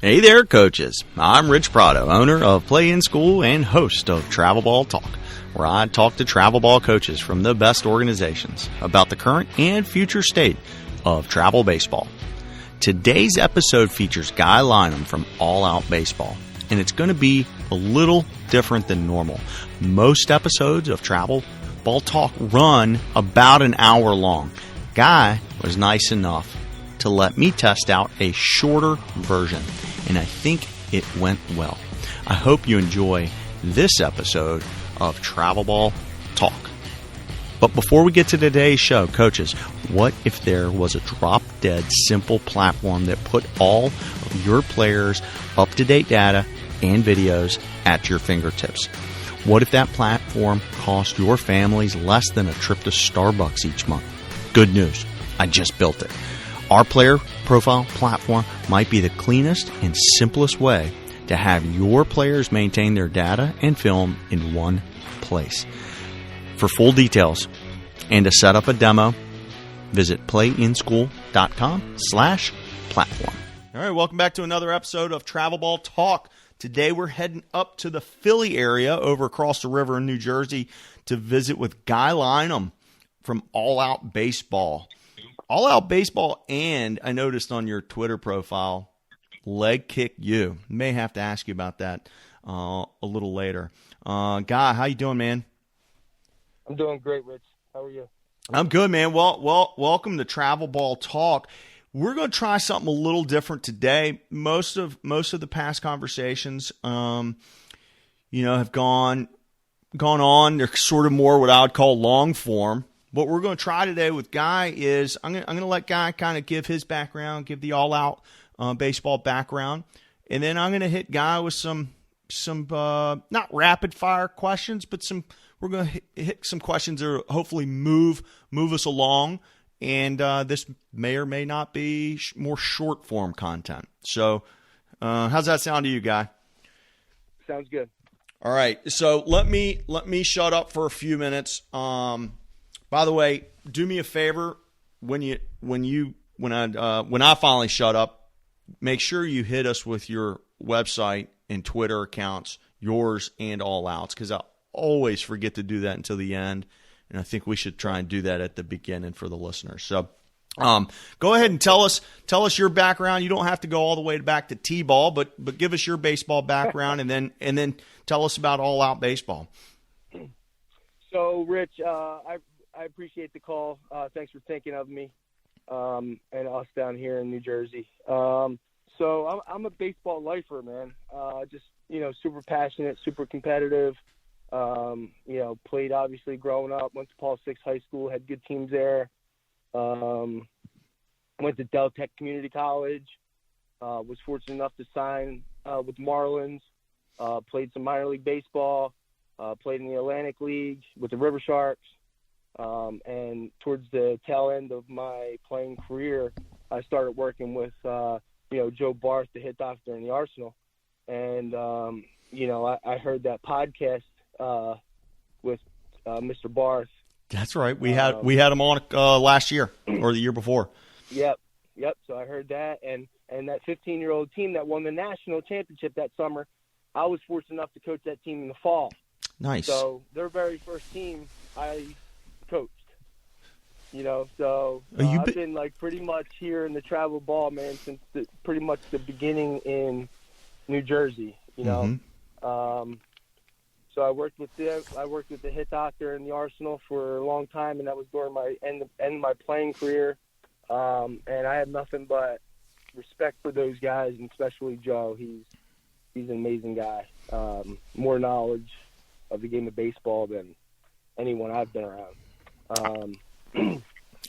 Hey there, coaches. I'm Rich Prado, owner of Play in School and host of Travel Ball Talk, where I talk to travel ball coaches from the best organizations about the current and future state of travel baseball. Today's episode features Guy Lynam from All Out Baseball, and it's going to be a little different than normal. Most episodes of Travel Ball Talk run about an hour long. Guy was nice enough to let me test out a shorter version, and I think it went well. I hope you enjoy this episode of Travel Ball Talk. But before we get to today's show, coaches, what if there was a drop-dead simple platform that put all of your players' up-to-date data and videos at your fingertips? What if that platform cost your families less than a trip to Starbucks each month? Good news, I just built it. Our player profile platform might be the cleanest and simplest way to have your players maintain their data and film in one place. For full details and to set up a demo, visit playinschool.com/platform. All right, welcome back to another episode of Travel Ball Talk. Today we're heading up to the Philly area over across the river in New Jersey to visit with Guy Lynam from All Out Baseball. All Out Baseball, and I noticed on your Twitter profile, Leg Kick You. May have to ask you about that a little later. Guy, how you doing, man? I'm doing great, Rich. How are you? I'm good, man. Well, welcome to Travel Ball Talk. We're going to try something a little different today. Most of the past conversations, have gone on. They're sort of more what I would call long form. What we're going to try today with Guy is I'm going to let Guy kind of give his background, give the all-out baseball background, and then I'm going to hit Guy with some not rapid-fire questions, but we're going to hit some questions that will hopefully move us along, and this may or may not be more short-form content. So how's that sound to you, Guy? Sounds good. All right, so let me shut up for a few minutes. By the way, do me a favor when I finally shut up, make sure you hit us with your website and Twitter accounts, yours and All Out's, because I always forget to do that until the end, and I think we should try and do that at the beginning for the listeners. So, go ahead and tell us your background. You don't have to go all the way back to T-ball, but give us your baseball background, and then tell us about All Out Baseball. So, Rich, I appreciate the call. Thanks for thinking of me and us down here in New Jersey. So I'm a baseball lifer, man. Just, super passionate, super competitive. Played obviously growing up, went to Paul VI High School, had good teams there. Went to Del Tech Community College. Was fortunate enough to sign with Marlins. Played some minor league baseball. Played in the Atlantic League with the River Sharks. And towards the tail end of my playing career, I started working with, Joe Barth, the hit doctor in the Arsenal. And, I heard that podcast with Mr. Barth. That's right. We had him on last year or the year before. Yep. So I heard that. And that 15-year-old team that won the national championship that summer, I was fortunate enough to coach that team in the fall. Nice. So their very first team, I coached, so I've been like pretty much here in the travel ball, man, since pretty much the beginning in New Jersey, Mm-hmm. So I worked with the hit doctor in the Arsenal for a long time, and that was during my end of my playing career. And I have nothing but respect for those guys, and especially Joe. He's an amazing guy. More knowledge of the game of baseball than anyone I've been around. I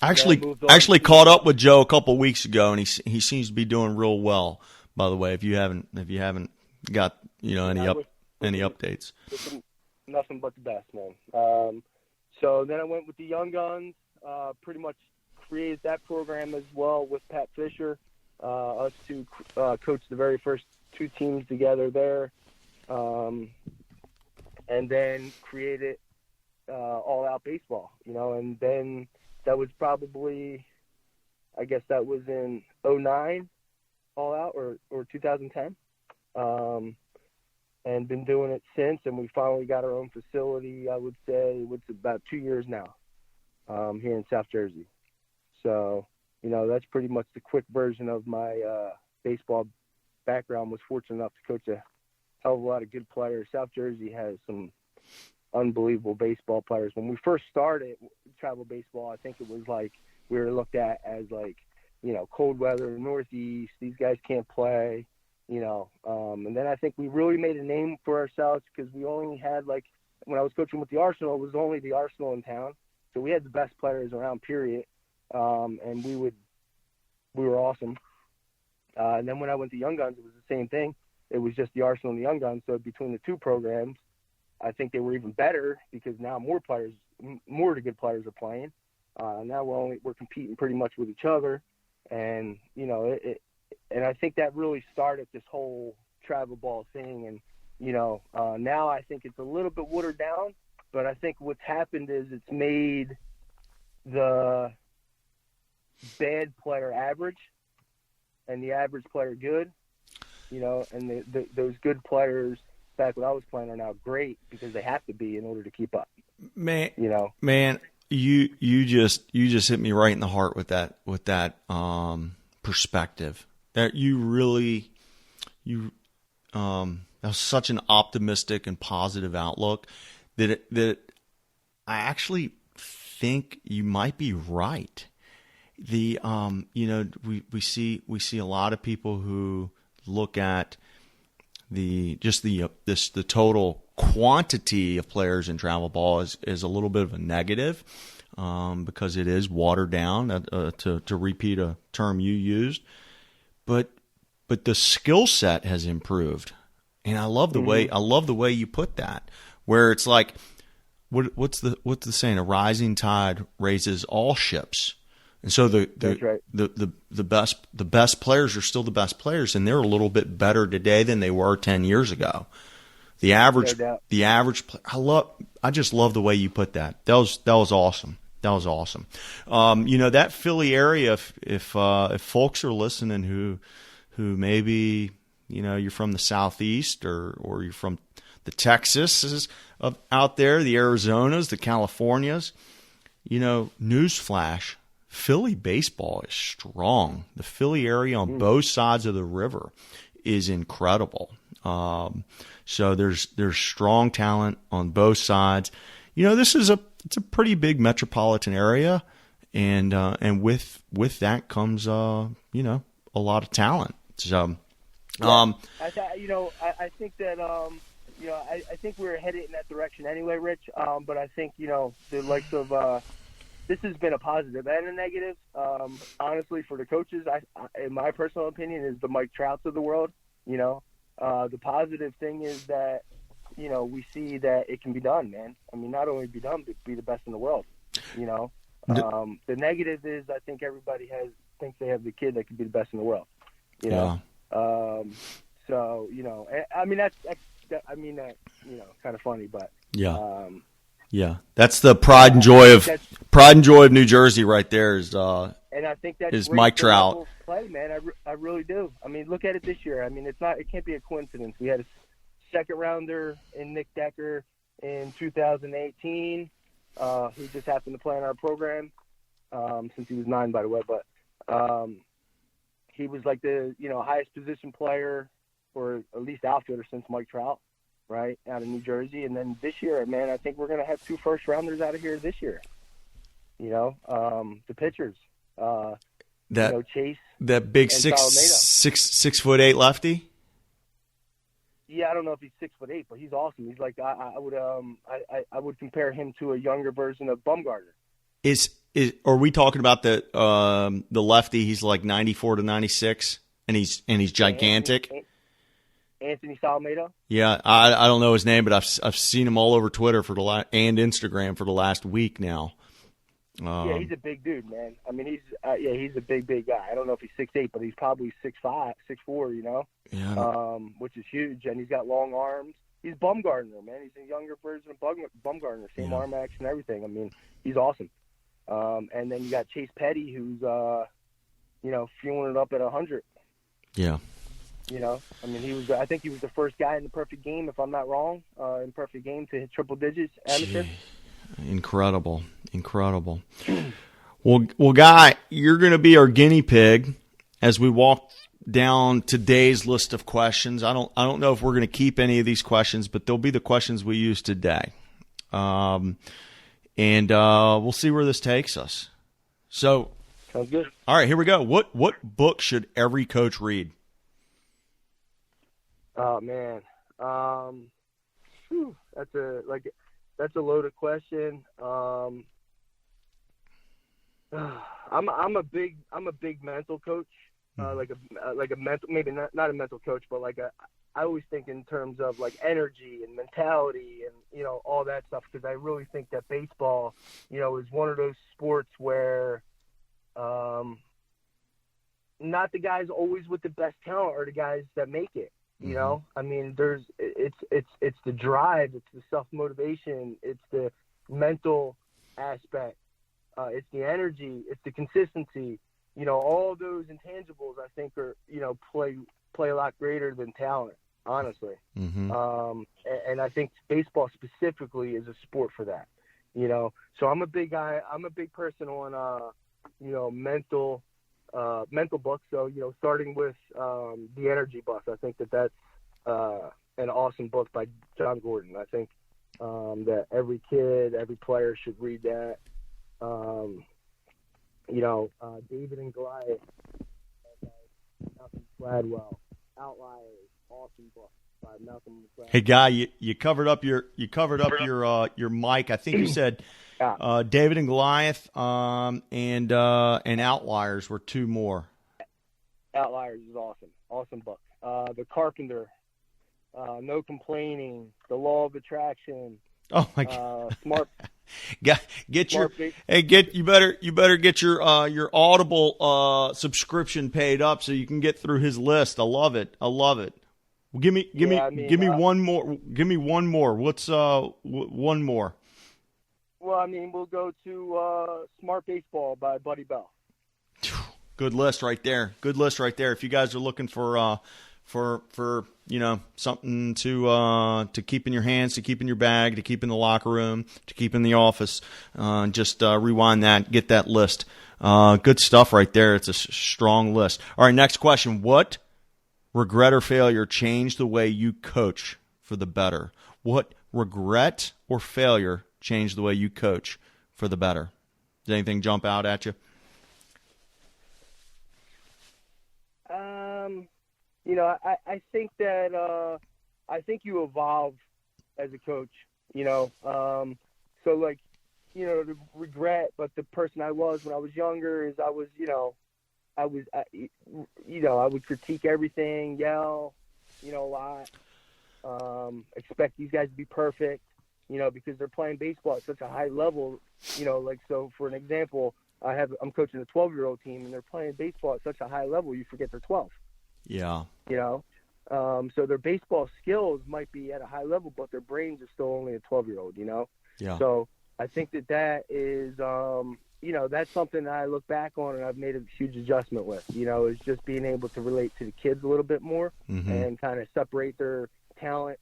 actually caught up with Joe a couple of weeks ago, and he seems to be doing real well. By the way, if you haven't got any updates, nothing but the best, man. So then I went with the Young Guns. Pretty much created that program as well with Pat Fisher. Us two coached the very first two teams together there, and then created All Out Baseball, and then that was probably, I guess that was in 2009, all out, or 2010, and been doing it since. And we finally got our own facility. I would say it's about 2 years now, here in South Jersey. So, that's pretty much the quick version of my baseball background. Was fortunate enough to coach a hell of a lot of good players. South Jersey has some unbelievable baseball players. When we first started travel baseball, I think it was like we were looked at as like, cold weather, Northeast, these guys can't play, and then I think we really made a name for ourselves because we only had, like, when I was coaching with the Arsenal, it was only the Arsenal in town. So we had the best players around, period. And we were awesome. And then when I went to Young Guns, it was the same thing. It was just the Arsenal and the Young Guns. So between the two programs, I think they were even better because now more of the good players are playing. Now we're competing pretty much with each other. And, and I think that really started this whole travel ball thing. And, now I think it's a little bit watered down, but I think what's happened is it's made the bad player average and the average player good, and those good players back when I was playing are now great because they have to be in order to keep up. Man, you just hit me right in the heart with that perspective. That that was such an optimistic and positive outlook that I actually think you might be right. We see a lot of people who look at the total quantity of players in travel ball is a little bit of a negative, because it is watered down, to repeat a term you used, but the skill set has improved, and I love the way you put that, where it's like, what's the saying? A rising tide raises all ships. And so That's right. the best players are still the best players, and they're a little bit better today than they were 10 years ago. The average I just love the way you put that. That was awesome. That was awesome. That Philly area, if folks are listening who maybe, you're from the Southeast or you're from the Texas out there, the Arizonas, the Californias, newsflash, Philly baseball is strong. The Philly area on both sides of the river is incredible. So there's strong talent on both sides. This is it's a pretty big metropolitan area, and with that comes a lot of talent. So, I think that I think we're headed in that direction anyway, Rich. But I think the likes of this has been a positive and a negative. Honestly, for the coaches, in my personal opinion, is the Mike Trouts of the world. The positive thing is that, we see that it can be done, man. I mean, not only be done, but be the best in the world, The negative is I think everybody thinks they have the kid that could be the best in the world, Yeah. So, I mean, that's kind of funny, but yeah. Yeah, that's the pride and joy of New Jersey right there. And I think that's Mike Trout. Play, man. I really do. I mean, look at it this year. I mean, it can't be a coincidence. We had a second rounder in Nick Decker in 2018, who just happened to play in our program, since he was 9, by the way. But he was like the highest position player, or at least outfielder, since Mike Trout. Right, out of New Jersey. And then this year, man, I think we're going to have 2 first-rounders out of here this year. The pitchers. Chase. That big 6'8" lefty? Yeah, I don't know if he's 6'8", but he's awesome. He's like, I would compare him to a younger version of Bumgarner. Are we talking about the lefty? He's like 94 to 96, and he's gigantic. Anthony Salmedo? Yeah, I don't know his name, but I've seen him all over Twitter and Instagram for the last week now. Yeah, he's a big dude, man. I mean, he's a big guy. I don't know if he's 6'8", but he's probably 6'5", 6'4", Yeah. Which is huge, and he's got long arms. He's Bumgarner, man. He's a younger version of Bumgarner, same arm action and everything. I mean, he's awesome. And then you got Chase Petty, who's fueling it up at 100. Yeah. I mean, I think he was the first guy in the perfect game, if I'm not wrong, in perfect game to hit triple digits amateur. Gee, incredible. Well, Guy, you're going to be our guinea pig as we walk down today's list of questions. I don't know if we're going to keep any of these questions, but they'll be the questions we use today. And we'll see where this takes us. So, sounds good. All right, here we go. What book should every coach read? Oh man, that's a loaded question. I'm a big mental coach, like a mental, maybe not a mental coach, but I always think in terms of like energy and mentality and all that stuff, because I really think that baseball is one of those sports where not the guys always with the best talent are the guys that make it. I mean, it's the drive, it's the self-motivation, it's the mental aspect, it's the energy, it's the consistency. All those intangibles I think are play a lot greater than talent, honestly. Mm-hmm. And I think baseball specifically is a sport for that. So I'm a big guy. I'm a big person on mental books. So, starting with The Energy Bus, I think that's an awesome book by John Gordon. I think that every kid, every player should read that. David and Goliath by Malcolm Gladwell. Outliers, awesome book by Malcolm Gladwell. Hey, Guy, you covered up your mic. I think you said David and Goliath, and Outliers were two more. Outliers is awesome. Awesome book. The Carpenter, No Complaining, The Law of Attraction. Oh my God. Smart. You better get your Audible subscription paid up so you can get through his list. I love it. Well, give me one more. Give me one more. What's one more? Well, I mean, we'll go to Smart Baseball by Buddy Bell. Good list right there. If you guys are looking for something to keep in your hands, to keep in your bag, to keep in the locker room, to keep in the office, just rewind that, get that list. Good stuff right there. It's a strong list. All right, next question. What regret or failure changed the way you coach for the better? What regret or failure changed the way you coach for the better? Did anything jump out at you? I think that I think you evolve as a coach. So the regret, but the person I was when I was younger is I would critique everything, yell, a lot, expect these guys to be perfect, because they're playing baseball at such a high level, so for an example, I'm coaching a 12-year-old team and they're playing baseball at such a high level, you forget they're 12. Yeah. So their baseball skills might be at a high level, but their brains are still only a 12-year-old, Yeah. So I think that is, that's something that I look back on and I've made a huge adjustment with, is just being able to relate to the kids a little bit more and kind of separate their talent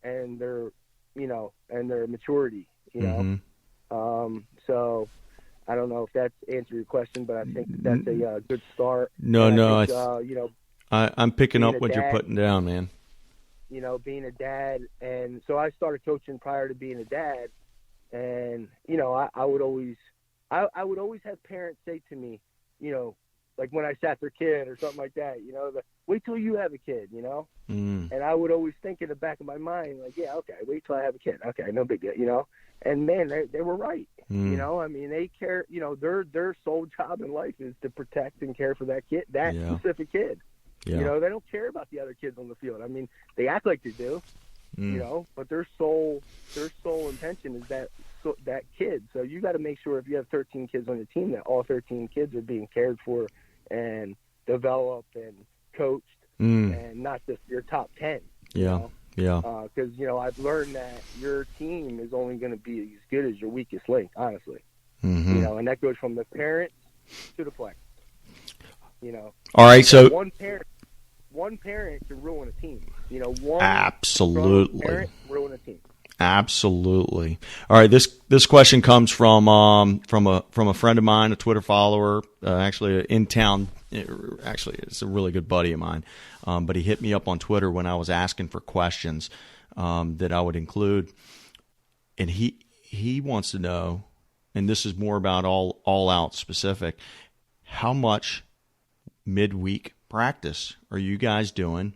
and their, and their maturity, So I don't know if that's answered your question, but I think that's a good start. I'm picking up what you're putting down, man. Being a dad, and so I started coaching prior to being a dad, and I would always have parents say to me, like when I sat their kid or something like that, wait till you have a kid, and I would always think in the back of my mind, like, yeah, okay, wait till I have a kid, okay, no big deal, and man, they were right, I mean, they care, their sole job in life is to protect and care for that kid, specific kid. Yeah. They don't care about the other kids on the field. I mean, they act like they do, but their sole intention is that kid. So you got to make sure if you have 13 kids on your team that all 13 kids are being cared for and developed and coached, and not just your top 10. Yeah. Yeah. Because I've learned that your team is only going to be as good as your weakest link, honestly. And that goes from the parents to the player. All right, so one parent one parent can ruin a team. One Absolutely parent ruin a team. Absolutely. All right. This question comes from a friend of mine, a Twitter follower, actually in town. Actually, it's a really good buddy of mine. But he hit me up on Twitter when I was asking for questions that I would include, and he wants to know, and this is more about all out specific, how much midweek practice are you guys doing,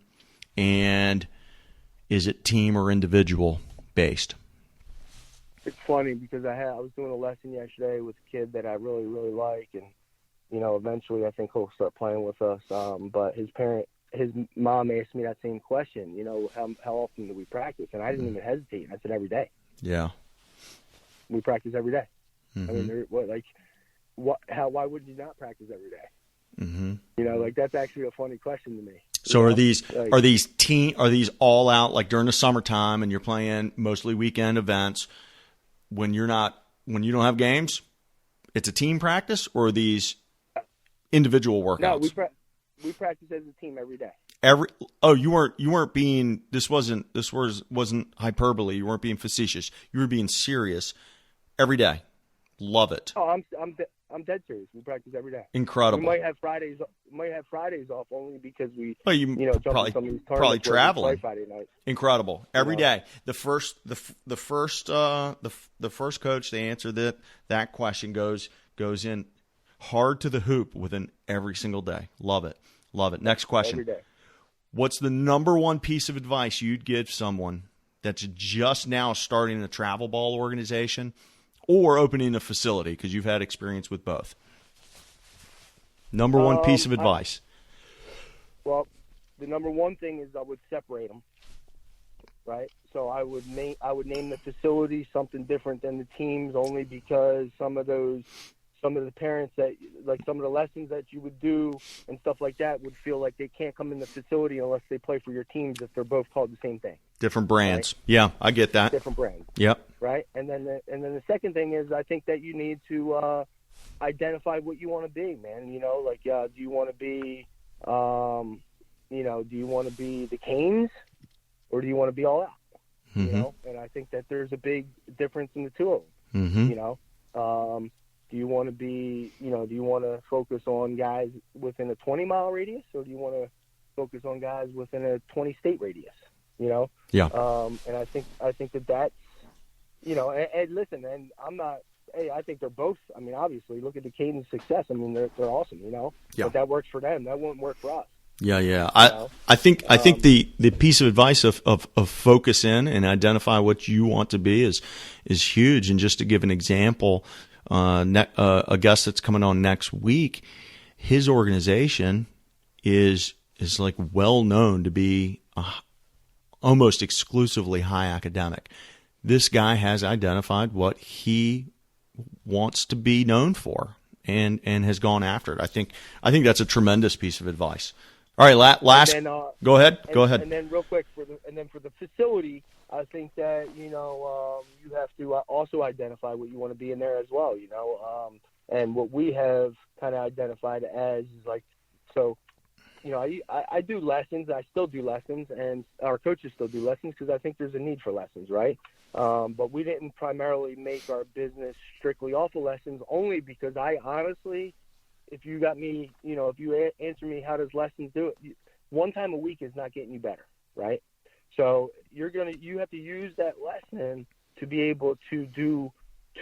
and is it team or individual based? It's funny because I was doing a lesson yesterday with a kid that I really, really like, and eventually I think he'll start playing with us. But his mom asked me that same question. How often do we practice? And I didn't even hesitate. I said every day. Yeah, we practice every day. Mm-hmm. I mean, why would you not practice every day? Mm-hmm. That's actually a funny question to me. So are these all out, like during the summertime and you're playing mostly weekend events when you don't have games? It's a team practice, or are these individual workouts? No, we practice as a team every day. You weren't being, this wasn't hyperbole. You weren't being facetious. You were being serious every day. Love it. Oh, I'm dead serious. We practice every day. Incredible. We might have Fridays off only because we jump in some of these tournaments probably traveling. We play Friday night. Incredible. Every day. The first coach to answer that question goes in hard to the hoop within every single day. Love it. Next question. Every day. What's the number one piece of advice you'd give someone that's just now starting a travel ball organization or opening a facility, because you've had experience with both? Number one piece of advice. Well, the number one thing is I would separate them, right? So I would name the facility something different than the teams, only because some of the parents that, like, some of the lessons that you would do and stuff like that would feel like they can't come in the facility unless they play for your teams if they're both called the same thing. Different brands. Right? Yeah, I get that. Different brands. Yep. Right? And then the second thing is I think that you need to identify what you want to be, man. Do you want to be do you want to be the Canes, or do you want to be all out? Mm-hmm. And I think that there's a big difference in the two of them. Mm-hmm. Do you want to be, do you want to focus on guys within a 20-mile radius, or do you want to focus on guys within a 20-state radius? Yeah. And I think that's, and listen, and I'm not, hey, I think they're both, I mean, obviously, look at the Caden's success. I mean, they're awesome, Yeah. But that works for them. That won't work for us. Yeah. I think the piece of advice of focus in and identify what you want to be is huge. And just to give an example, a guest that's coming on next week, his organization is like well known to be almost exclusively high academic. This guy has identified what he wants to be known for and has gone after it. I think that's a tremendous piece of advice. All right, last. Then, go ahead. And then real quick for the facility, I think that you have to also identify what you want to be in there as well. And what we have kind of identified as is like, so, I do lessons. I still do lessons, and our coaches still do lessons because I think there's a need for lessons, right? But we didn't primarily make our business strictly off of lessons, only because I honestly, if you got me, if you answer me, how does lessons do it? One time a week is not getting you better, right? So you have to use that lesson to be able to do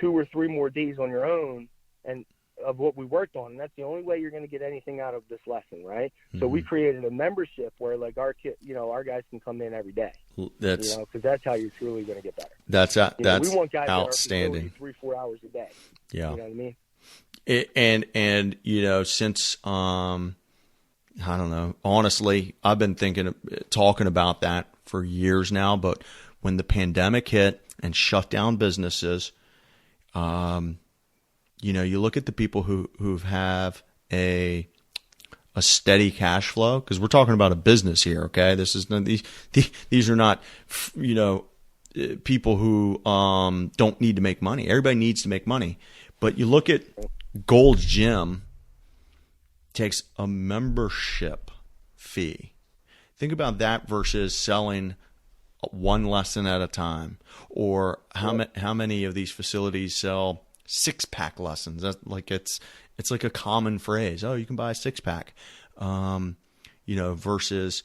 2 or 3 more days on your own and of what we worked on. And that's the only way you're going to get anything out of this lesson, right? Mm-hmm. So we created a membership where like our guys can come in every day. That's because that's how you're truly going to get better. That's we want guys outstanding. That are 3-4 hours a day. Yeah. You know what I mean? And since I don't know, honestly, I've been talking about that for years now, but when the pandemic hit and shut down businesses, you look at the people who have a steady cash flow, because we're talking about a business here, okay? This is these are not people who don't need to make money. Everybody needs to make money, but you look at Gold's Gym takes a membership fee. Think about that versus selling one lesson at a time, or how many of these facilities sell 6-pack lessons? That's like it's like a common phrase. Oh, you can buy a 6-pack, versus,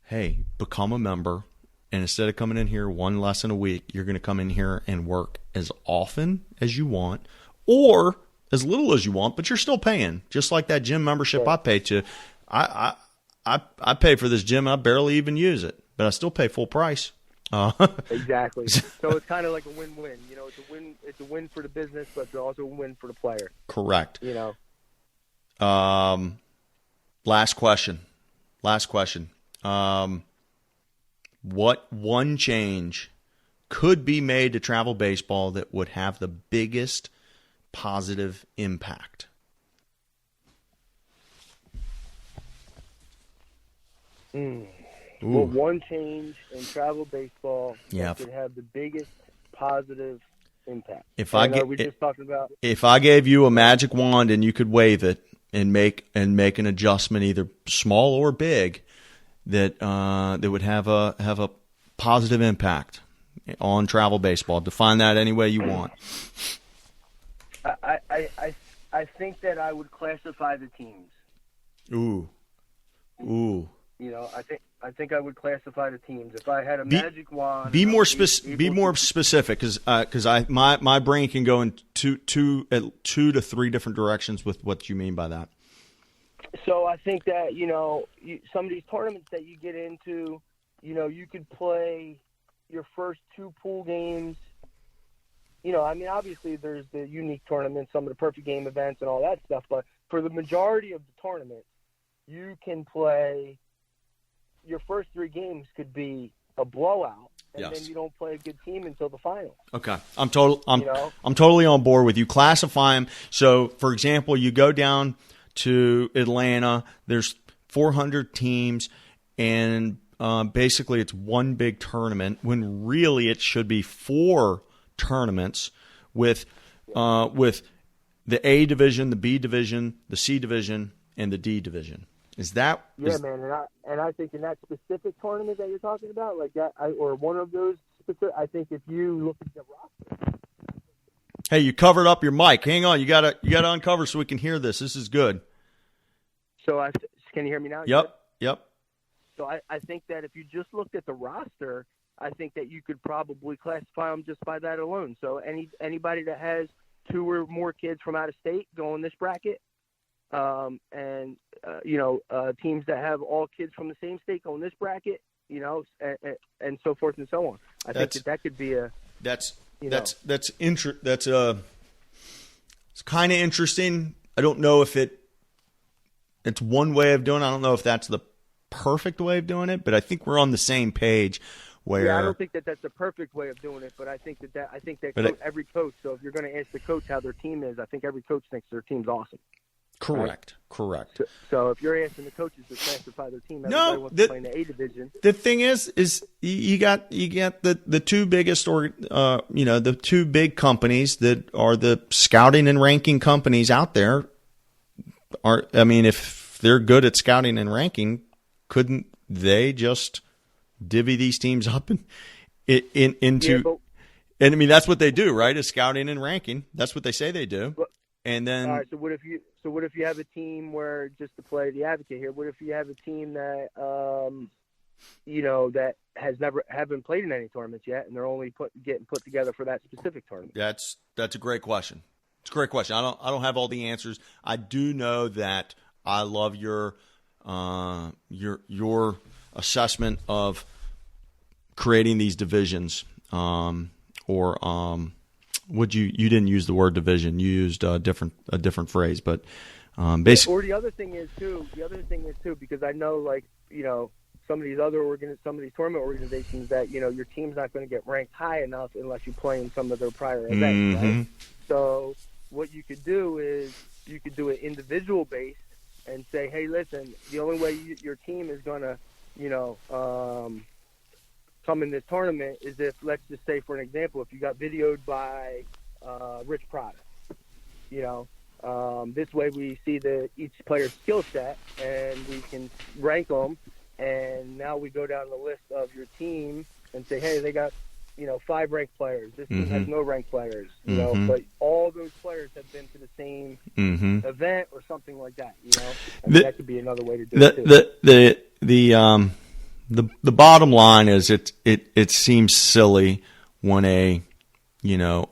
hey, become a member, and instead of coming in here one lesson a week, you're going to come in here and work as often as you want, or as little as you want, but you're still paying, just like that gym membership I pay to. I pay for this gym. I barely even use it, but I still pay full price. Exactly. So it's kind of like a win-win. It's a win for the business, but it's also a win for the player. Correct. Last question. What one change could be made to travel baseball that would have the biggest positive impact? Well, one change in travel baseball that could have the biggest positive impact. If I gave you a magic wand and you could wave it and make an adjustment, either small or big, that would have a positive impact on travel baseball. Define that any way you want. I think that I would classify the teams. Ooh. I think I would classify the teams. If I had a magic wand, be more specific, because my brain can go in two to three different directions with what you mean by that. So I think that some of these tournaments that you get into, you could play your first 2 pool games. Obviously there's the unique tournaments, some of the perfect game events and all that stuff, but for the majority of the tournaments, you can play. Your first 3 games could be a blowout, and then you don't play a good team until the finals. Okay, I'm totally on board with you. Classify them. So, for example, you go down to Atlanta. There's 400 teams, and basically it's one big tournament. When really it should be 4 tournaments with the A division, the B division, the C division, and the D division. Is that? Yeah, man, and I think in that specific tournament that you're talking about, like that, or one of those specific, I think if you look at the roster. Hey, you covered up your mic. Hang on, you gotta uncover so we can hear this. This is good. So can you hear me now? Yep. So I think that if you just looked at the roster, I think that you could probably classify them just by that alone. So anybody that has 2 or more kids from out of state go in this bracket. Teams that have all kids from the same state go in this bracket, and so forth and so on. I think that could be it's kind of interesting. I don't know if it's one way of doing it. I don't know if that's the perfect way of doing it, but I think we're on the same page. I don't think that that's the perfect way of doing it, but I think that every coach. So if you're going to ask the coach how their team is, I think every coach thinks their team's awesome. Correct. So if you're asking the coaches to classify their team, everybody wants to play in the A division. The thing is you got the 2 biggest the 2 big companies that are the scouting and ranking companies out there. If they're good at scouting and ranking, couldn't they just divvy these teams up into? And that's what they do, right? Is scouting and ranking. That's what they say they do. And then, all right. So what if you have a team where, just to play the advocate here, what if you have a team that that haven't played in any tournaments yet, and they're only getting put together for that specific tournament? That's a great question. It's a great question. I don't have all the answers. I do know that I love your assessment of creating these divisions, you didn't use the word division. You used a different phrase, but basically. Or the other thing is too, because I know, some of these tournament organizations that your team's not going to get ranked high enough unless you play in some of their prior events. Right? So what you could do is you could do it individual based and say, hey, listen, the only way your team is going to come in this tournament is if, let's just say, for an example, if you got videoed by Rich Prada. This way we see each player's skill set, and we can rank them and now we go down the list of your team and say, hey, they got 5 ranked players. This team has no ranked players, but all those players have been to the same event or something like that. That could be another way to do it too. The bottom line is it seems silly when a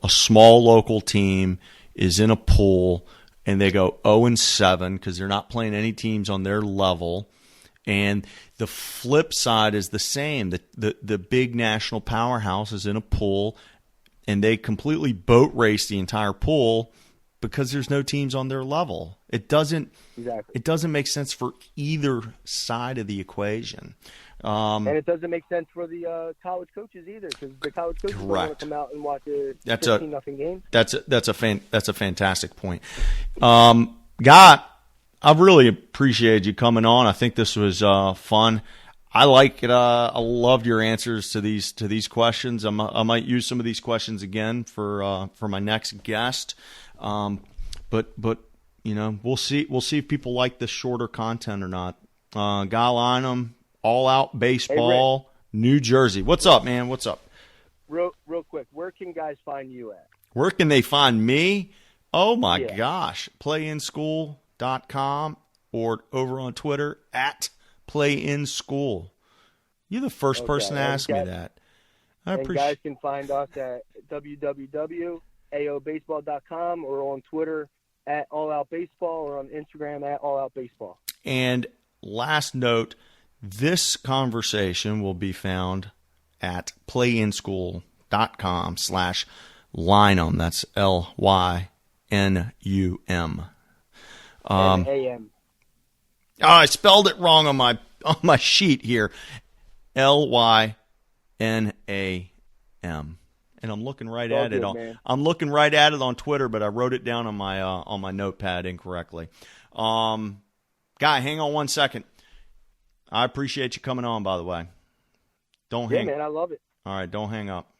small local team is in a pool and they go 0-7 because they're not playing any teams on their level. And the flip side is the same. The big national powerhouse is in a pool, and they completely boat race the entire pool because there's no teams on their level. It doesn't make sense for either side of the equation. And it doesn't make sense for the college coaches either, because the college coaches don't want to come out and watch a 15-0 game. That's a fantastic point. Guy, I really appreciate you coming on. I think this was fun. I like it. I loved your answers to these questions. I might use some of these questions again for my next guest. But we'll see if people like this shorter content or not. Guy Lynam, All Out Baseball, hey, New Jersey. What's up, man? What's up? Real quick, where can guys find you at? Where can they find me? Oh my gosh, PlayInSchool.com or over on Twitter at PlayInSchool. You're the first person to ask me that. And guys can find us at www.aobaseball.com or on Twitter at All Out Baseball or on Instagram at All Out Baseball. And last note, this conversation will be found at PlayInSchool.com/Lynam. That's LYNUM. A-M. Oh, I spelled it wrong on my sheet here. LYNAM. And I'm looking right at it I'm looking right at it on Twitter, but I wrote it down on my notepad incorrectly. Guy, hang on 1 second. I appreciate you coming on, by the way. Don't hang. Yeah, man, I love it. All right, don't hang up.